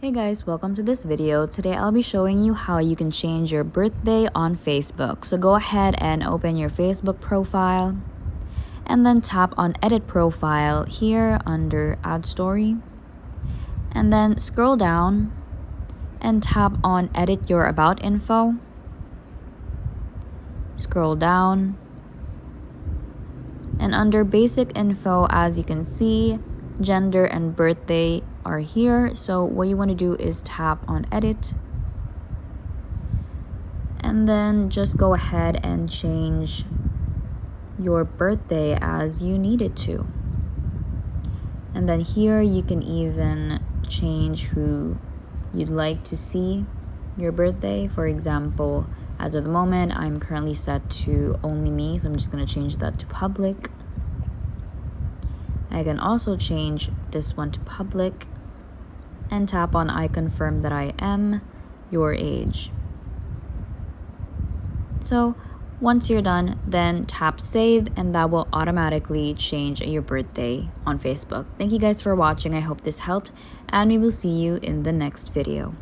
Hey guys, welcome to this video. Today I'll be showing you how you can change your birthday on Facebook. So go ahead and open your Facebook profile and then tap on edit profile here under add story, and then scroll down and tap on edit your about info. Scroll down and under basic info, as you can see, gender and birthday are here. So what you want to do is tap on edit and then just go ahead and change your birthday as you need it to. And then here you can even change who you'd like to see your birthday. For example, as of the moment, I'm currently set to only me, so I'm just going to change that to public. I can also change this one to public and tap on I confirm that I am your age. So once you're done, then tap save and that will automatically change your birthday on Facebook. Thank you guys for watching. I hope this helped and we will see you in the next video.